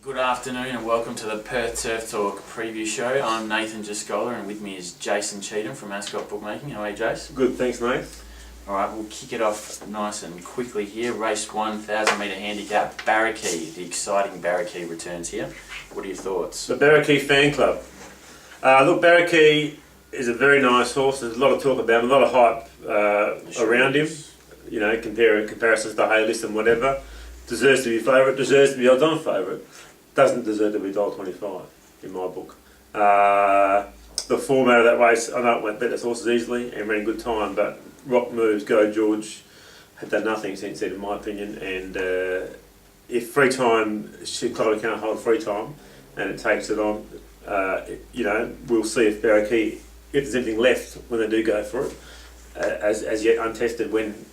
Good afternoon and welcome to the Perth Turf Talk preview show. I'm Nathan Jascola and with me is Jason Cheetham from Ascot Bookmaking. How are you, Jace? Good, thanks, Nate. Alright, we'll kick it off nice and quickly here. Race 1, 1,000 metre handicap, Barrackey. The exciting Barrackey returns here. What are your thoughts? The Barrackey fan club. Look, Barrackey is a very nice horse. There's a lot of talk about him, a lot of hype around him. You know, comparisons to Haylis and whatever. Deserves to be favourite, deserves to be odds-on favourite. Doesn't deserve to be $1.25 in my book. The format of that race, I know it went better horses easily and ran good time, but Rock Moves, Go George have done nothing since then, in my opinion. And if free time, Clyde can't hold free time, and it takes it on, you know, we'll see if Barrackey, if there's anything left when they do go for it, as yet untested when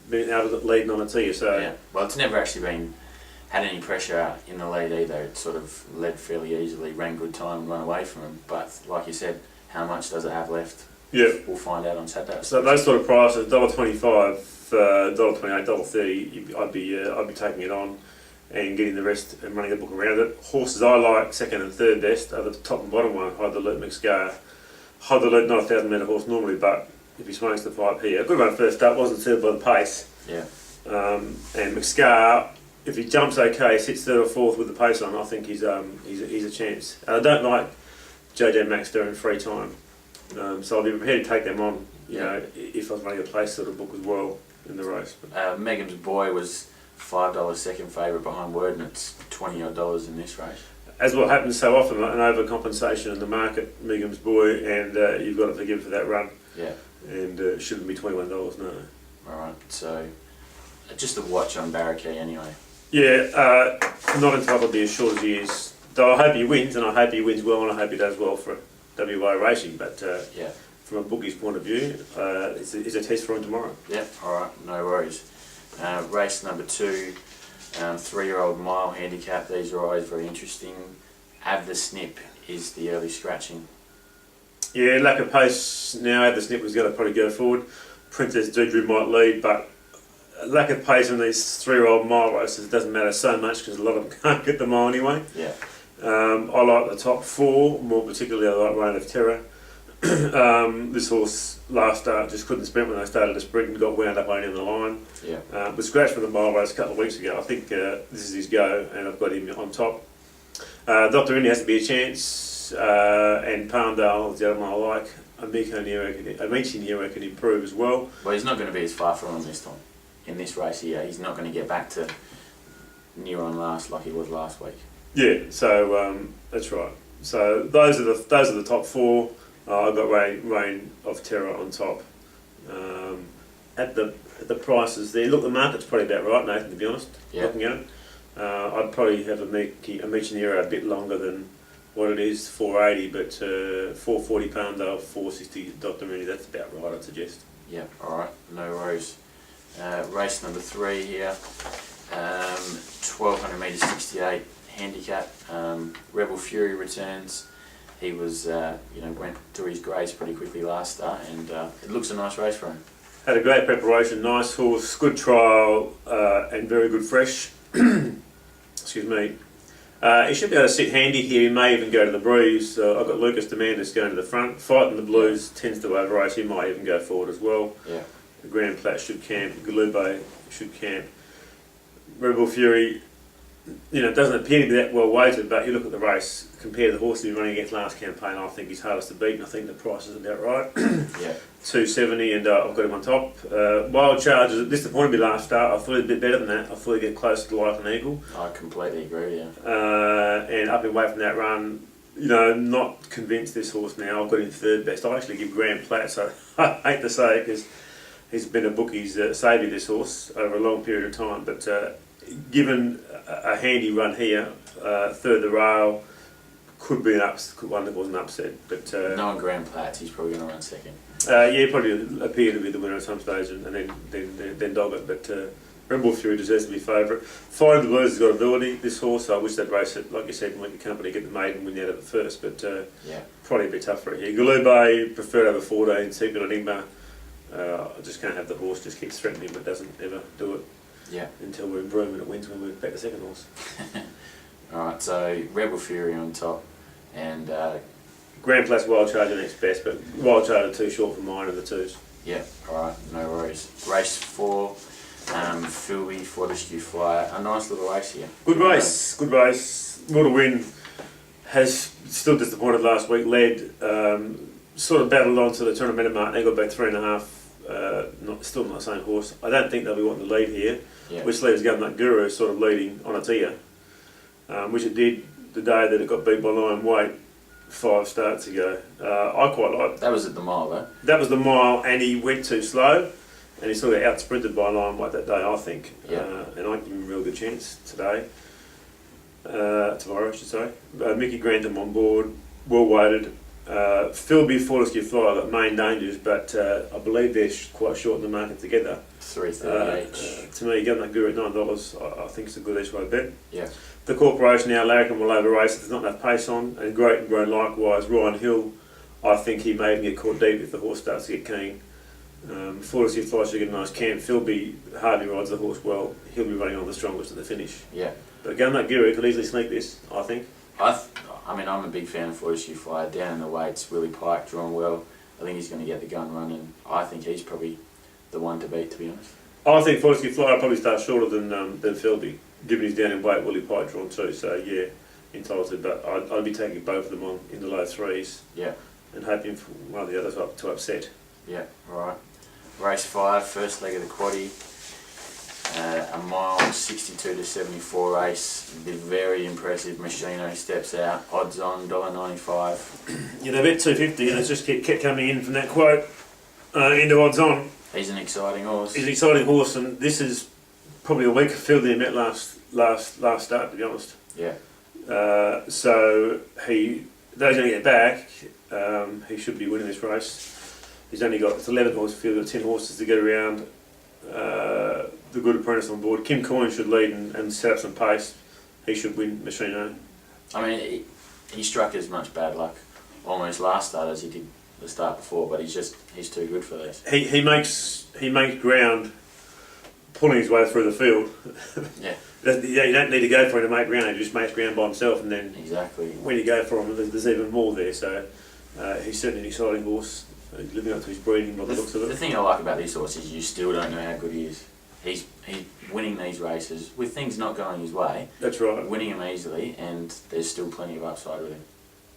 being able to lead on a tee. So yeah, well, it's never actually had any pressure in the lead either. It sort of led fairly easily, ran good time and run away from him. But like you said, how much does it have left? Yeah, we'll find out on Saturday. So those sort of prices, $1.25, $1.28, $1.30, I'd be taking it on and getting the rest and running the book around it. Horses I like, second and third best, are the top and bottom one. Hide the Loot, McScar. Hide the Loot, not a 1,000 metre horse normally, but if he smokes the pipe here, a good run first up, wasn't suited by the pace. Yeah. And McScar, if he jumps okay, sits third or fourth with the pace on, I think he's a chance. And I don't like JJ Max during free time, so I'll be prepared to take them on. You know, if I was running a place sort of book as well in the race. Megan's Boy was $5 second favourite behind Word, and it's $20 odd in this race. As what happens so often, an overcompensation in the market, Megan's Boy, and you've got to forgive for that run. Yeah. And it shouldn't be $21, no. Alright, so just a watch on Barrackey anyway. Yeah, not entitled to be as short as he is. Though I hope he wins, and I hope he wins well, and I hope he does well for WA racing. But yeah, from a bookie's point of view, it's a test for him tomorrow. Yeah, alright, no worries. Race number 2, 3-year-old mile handicap. These are always very interesting. Have the Snip is the early scratching. Yeah, lack of pace now. Have the Snip was going to probably go forward. Princess Deidre might lead, but lack of pace in these 3-year-old mile races doesn't matter so much because a lot of them can't get the mile anyway. Yeah. I like the top 4, more particularly I like Reign of Terror. This horse last start just couldn't sprint when they started to sprint and got wound up only on the line. Yeah. Was scratched from the mile race a couple of weeks ago. I think this is his go, and I've got him on top. Dr. Indy has to be a chance, and Palmdale is the other one I like. Amici Nero can improve as well. Well, he's not going to be as far from him this time. In this race here, he's not going to get back to Neuron last like he was last week. Yeah, so that's right. So those are the top 4. I've got Reign of Terror on top. At the prices there, look, the market's probably about right, Nathan. To be honest, looking at it, I'd probably have Amici Nero a bit longer than what it is, 480, but 440 Palmdale, 460 Dr. Mooney. That's about right, I'd suggest. Yeah, all right, no worries. Race number 3 here, 1,200 metres 68 handicap. Rebel Fury returns. He was, went to his grades pretty quickly last start, and it looks a nice race for him. Had a great preparation, nice horse, good trial, and very good fresh. Excuse me. He should be able to sit handy here. He may even go to the breeze. I've got Lucas Demandis going to the front. Fighting the Blues tends to over race. He might even go forward as well. Yeah. The Grand Plat should camp. Galube should camp. Rebel Fury, doesn't appear to be that well weighted, but you look at the race, compared to the horse he was running against last campaign, I think he's hardest to beat, and I think the price is about right. Yeah. 270, and I've got him on top. Wild Chargers disappointed me last start. I thought he'd be a bit better than that. I thought he'd get closer to like an eagle. I completely agree, yeah. And up and away from that run, not convinced this horse now. I've got him third best. I actually give Grand Plat, so I hate to say it because he's been a bookie's saviour, this horse, over a long period of time. But given a handy run here, third the rail, could be one that wasn't upset. But knowing Grand Plat, he's probably going to run second. Probably appear to be the winner at some stage, and then dog it. But Rebel Fury deserves to be favourite. Fighting the Blues has got ability. This horse, I wish they'd race it, like you said, and let the company get the maiden win out of it first. But probably a bit tough for it here. Galube preferred over 14. Secret Enigma. I just can't have the horse just keep threatening him, but doesn't ever do it. Yeah. Until we're in Broome and it wins when we're back to second horse. Alright, so Rebel Fury on top, and Grand Plus Wild Charger next best, but Wild Charger too short for mine of the twos. yeah, alright, no worries. Race 4, Philby, Fortescue Flyer, a nice little race here. Good race, good race. Will to Win has still disappointed last week, led, sort of battled on to the tournament mark, they got back 3.5, still not the same horse. I don't think they'll be wanting to lead here, Yeah. which leaves Government Guru sort of leading on its ear, which it did the day that it got beat by Lion Weight 5 starts ago. I quite like. That was at the mile though. That was the mile, and he went too slow, and he sort of out sprinted by Lion Weight that day, I think. Yeah. And I give him a real good chance today. Tomorrow, I should say. Mickey Grantham on board, well weighted. Philby, Fortescue Flyer got main dangers, but I believe they're quite short in the market together. 3.30 each. To me, getting that Guru at $9, I think it's a good each way bet. Yeah. The Corporation now, Larrikin will over race. There's not enough pace on, and Great and Grown likewise. Ryan Hill, I think he may even get caught deep if the horse starts to get keen. Fortescue Flyer should get a nice camp. Philby hardly rides the horse well. He'll be running on the strongest at the finish. Yeah. But Gunnut Guru could easily sneak this, I think. I mean, I'm a big fan of Fortescue Flyer. Down in the weights, Willie Pike drawn well. I think he's going to get the gun running. I think he's probably the one to beat, to be honest. I think Fortescue Flyer probably starts shorter than Philby, given he's down in weight. Willie Pike drawn too, so yeah, entitled to. But I'd be taking both of them on in the low threes. Yeah. And hoping for one of the others to upset. Yeah. Right. Race 5, first leg of the quaddie. A mile 62 to 74 race. Be very impressive. Machino steps out. Odds on $1.95. Yeah, they bet 250, and it's just kept coming in from that quote into odds on. He's an exciting horse. He's an exciting horse, and this is probably a weaker field than he met last start, to be honest. Yeah. So though he's going to get back, he should be winning this race. He's only got 11 horse field, 10 horses to get around. The good apprentice on board. Kim Coyne should lead and set up some pace. He should win Machino. I mean, he struck as much bad luck almost last start as he did the start before, but he's too good for this. He makes ground pulling his way through the field. Yeah. You don't need to go for him to make ground. He just makes ground by himself, and then Exactly. when you go for him, there's even more there. So he's certainly an exciting horse. He's living up to his breeding by the looks of it. The thing I like about this horse is you still don't know how good he is. He's winning these races with things not going his way. That's right. Winning them easily, and there's still plenty of upside with him.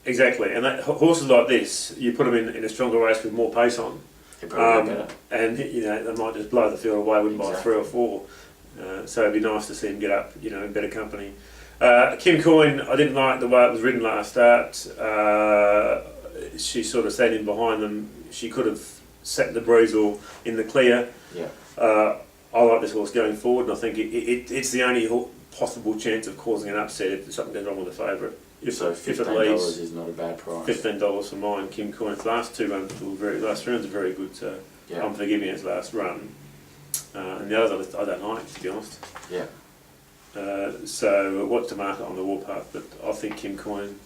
Exactly, and horses like this, you put them in a stronger race with more pace on, He'll probably be better. and they might just blow the field away, win by Exactly. 3 or 4. So it'd be nice to see him get up, in better company. Kim Coyne, I didn't like the way it was ridden last start. She sort of sat in behind them. She could have sat the breeze or in the clear. Yeah. I like this horse going forward, and I think it's the only possible chance of causing an upset if something goes wrong with the favourite. So If it $15 leads, is not a bad price. $15 for mine. Kim Coyne's last 2 runs were last 3 runs are very good. So Yeah. I'm forgiving its last run, and the others I don't like, to be honest. Yeah. So watch the market on the warpath, but I think Kim Coyne,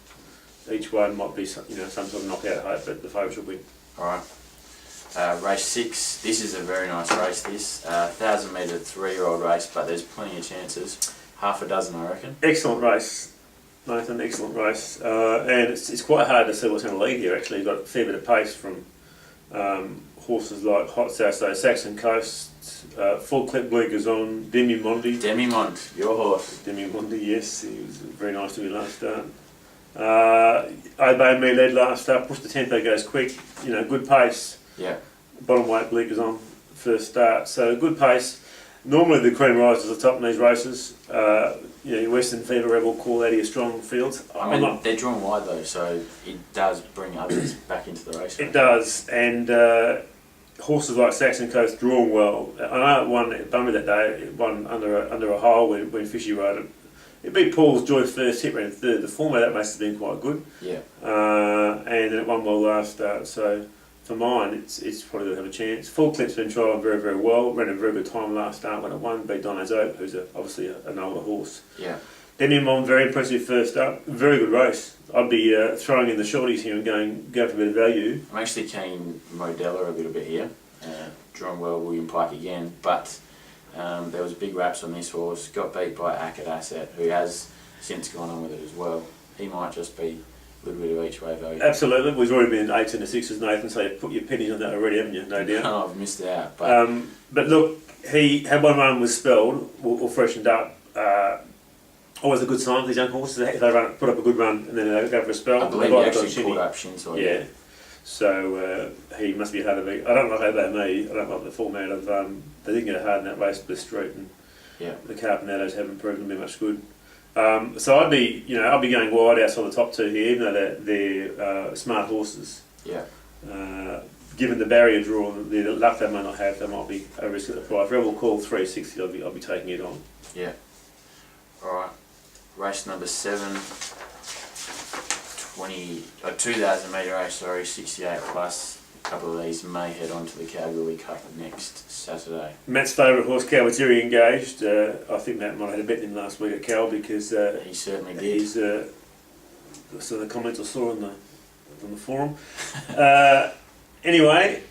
each one might be some sort of knockout hope, but the favourite should win. All right. Race 6. This is a very nice race. This 1,000 metre 3-year-old race, but there's plenty of chances. Half a dozen, I reckon. Excellent race, Nathan. Excellent race, and it's quite hard to see what's going to lead here. Actually, you've got a fair bit of pace from horses like Hot Sasso, Saxon Coast, Full Clip Bleakers on, Demi Mondi. Demi Mont, your horse. Demi Mondi, yes, he was very nice to me last start. Obey Me led last start, pushed the tempo, goes quick, good pace. Yeah. Bottom weight Bleakers on first start, so good pace. Normally the cream rises to the top in these races. Your Western Fever Rebel call out of your strong fields. I mean, they're drawn wide though, so it does bring others back into the race. It does, and horses like Saxon Coast drawn well. I know it won at Belmont that day. It won under a hole when Fishy rode it. It beat Paul's Joy first, hit ran third. The form of that race has been quite good. Yeah. And it won well last start. So for mine, it's probably going to have a chance. Full Clip's been trialled very, very well. Ran a very good time last start when it won. Beat Donna's Oak, who's obviously an older horse. Yeah. Demi Mon, very impressive first up. Very good race. I'd be throwing in the shorties here and going for a bit of value. I'm actually keen Modella a little bit here. Drawn well, William Pike again, but there was big raps on this horse. Got beat by Ackett Asset, who has since gone on with it as well. He might just be a little bit of each way value. Absolutely. We've already been in 8s and the 6s, Nathan, so you've put your pennies on that already, haven't you? No doubt. No, I've missed out. But Look, he had one run was spelled or freshened up. Always a good sign for these young horses. If they put up a good run and then they go for a spell. I believe he actually pulled up Shinside. Yeah. So he must be hard to beat. I don't like about me. I don't like the format of they didn't get hard in that race with the street, and the Carpinatos haven't proven to be much good. So I'd be going wide outside the top two here, even though they're smart horses. Yeah. Given the barrier draw, the luck they may not have, they might be a risk at the price. Rebel Call 360, I'll be taking it on. Yeah. All right. Race number 7. 2,000 metre race, 68 plus. A couple of these may head on to the Kalgoorlie Cup next Saturday. Matt's favourite horse, Cowatiri, engaged. I think Matt might have had a bet in last week at Cal because he certainly did. He's some of the comments I saw on the forum. Anyway,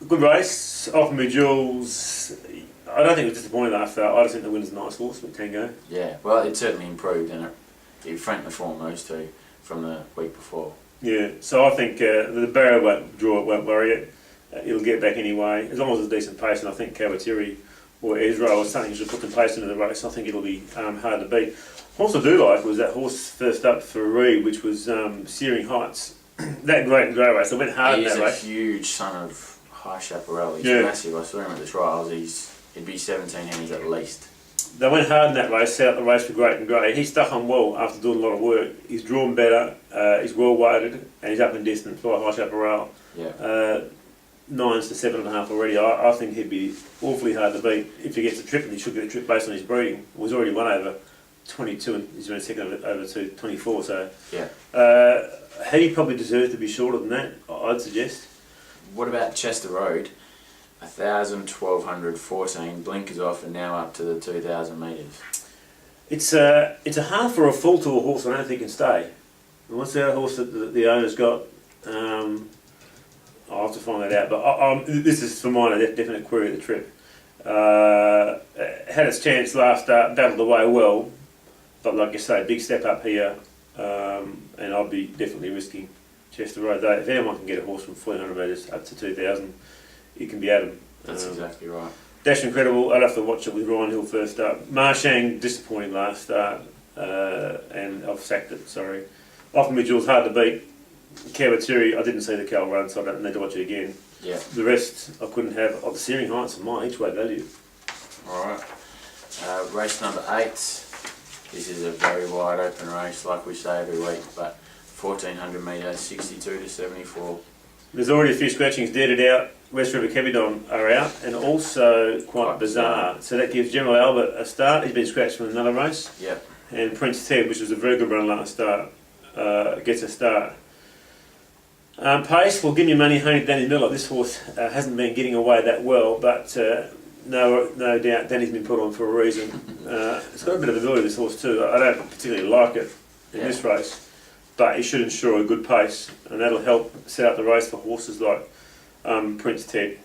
good race. Offer me Jules. I don't think it was disappointing after. I just think the winner's a nice horse with Tango. Yeah, well, it certainly improved, and it franked the form those two from the week before. Yeah, so I think the barrier won't worry it. It'll get back anyway, as long as it's a decent pace. And I think Cowatiri or Ezra or something should put some pace into the race. I think it'll be hard to beat. Horse I do like was that horse first up for Reed, which was Searing Heights. That great grey race. They went hard in that race. He's a huge son of High Chaparral. He's massive. I saw him at the trials. He'd be 17 hands at least. They went hard in that race, set up the race for Great and Grey. He stuck on well after doing a lot of work. He's drawn better, he's well weighted, and he's up in distance by High Chaparral. Yeah. 9s to 7.5 already. I think he'd be awfully hard to beat if he gets a trip, and he should get a trip based on his breeding. Well, he's already won over 22 and he's been second over 24, so he probably deserves to be shorter than that, I'd suggest. What about Chester Road? 1,000, 1,200, 14, blinkers off, and now up to the 2,000 metres. It's a half or a full to a horse I don't think can stay. And what's the other horse that the owner's got? I'll have to find that out, but this is for mine a definite query of the trip. Had its chance last start, battled away well, but like you say, big step up here, and I'd be definitely risking Chester Road. If anyone can get a horse from 1,400 metres up to 2,000, it can be Adam. That's exactly right. Dash Incredible, I'd have to watch it with Ryan Hill first up. Marshang, disappointing last start, and I've sacked it, sorry. Often Mitchell's hard to beat. Cowatiri, I didn't see the Cal run, so I don't need to watch it again. Yeah. The rest I couldn't have. The Searing Heights are my each way value. Alright. Race number 8. This is a very wide open race, like we say every week, but 1,400 metres, 62 to 74. There's already a few scratchings deaded out. West River Kebidon are out, and also quite bizarre. So that gives General Albert a start. He's been scratched from another race. Yep. And Prince Ted, which was a very good run last start, gets a start. Pace, well, give me money, Honey Danny Miller. This horse hasn't been getting away that well, but no doubt Danny's been put on for a reason. It's got a bit of ability, this horse too. I don't particularly like it in this race, but he should ensure a good pace, and that'll help set up the race for horses like Prince Ted.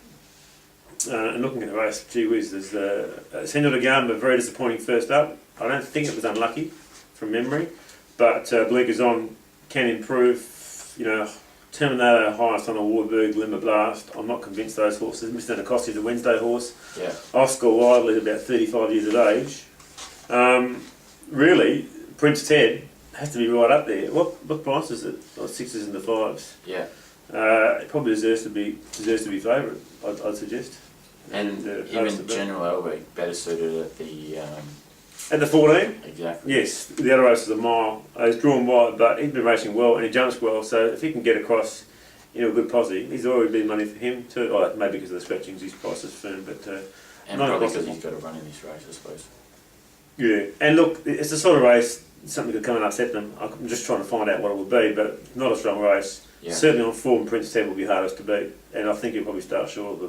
And looking at the race, gee whiz, there's Senor de Gamba, very disappointing first up. I don't think it was unlucky from memory, but Bleeker's on can improve. You know, Terminator highest on a Warburg, Limber Blast. I'm not convinced those horses. Mr. Nacosti's a Wednesday horse. Yeah. Oscar Wiley, about 35 years of age. Really, Prince Ted has to be right up there. What price is it? Like 6s and the 5s. Yeah. It probably deserves to be favourite, I'd suggest. And even General Elbeck better suited at the... At the 14? Exactly. Yes, the other race is a mile. He's drawn wide, but he's been racing well and he jumps well, so if he can get across a good posse, he's already been money for him too. Oh, maybe because of the scratchings, his price is firm, but... and probably because he's got to run in this race, I suppose. Yeah, and look, it's the sort of race, something could come and upset them. I'm just trying to find out what it will be, but not a strong race. Yeah. Certainly on form, Prince Ted will be hardest to beat, and I think he'll probably start shorter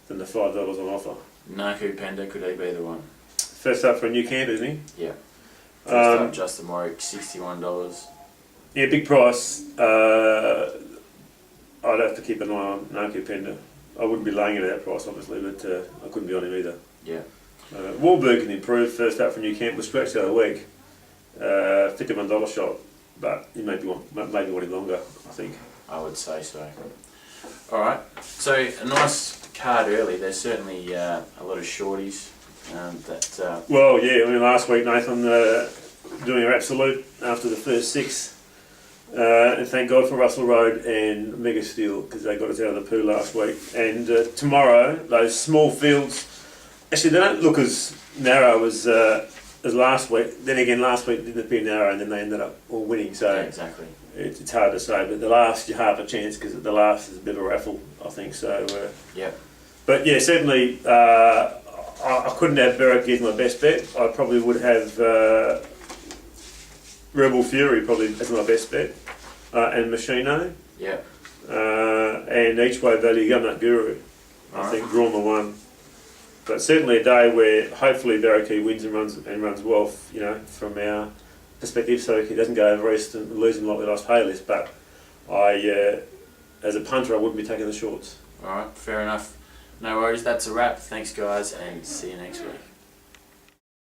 than the $5 on offer. Naku Panda, could he be the one? First up for a new camp, isn't he? Yeah. First up, Justin Warwick, $61. Yeah, big price. I'd have to keep an eye on Naku Panda. I wouldn't be laying it at that price, obviously, but I couldn't be on him either. Yeah. Warburg can improve. First up for new camp, was scratched the other week. $51 shot, but he maybe wanted longer, I think. I would say so. All right. So a nice card early. There's certainly a lot of shorties that. Well, yeah. I mean, last week Nathan doing her absolute after the first 6. And thank God for Russell Road and Mega Steel because they got us out of the poo last week. And tomorrow, those small fields, actually they don't look as narrow as last week. Then again, last week didn't appear narrow, and then they ended up all winning. So Yeah, exactly. it's hard to say. But the last, you have a chance because the last is a bit of a raffle, I think. So Yeah. But yeah, certainly I couldn't have Berwick as my best bet. I probably would have. Rebel Fury probably as my best bet, and Machino, Yeah. and each way value Gumnut Guru. I think drawn the 1, but certainly a day where hopefully Barrackey wins and runs well, you know, from our perspective, so he doesn't go over east and lose him like we lost Hayless. But I, as a punter, I wouldn't be taking the shorts. All right. Fair enough. No worries. That's a wrap. Thanks, guys, and see you next week.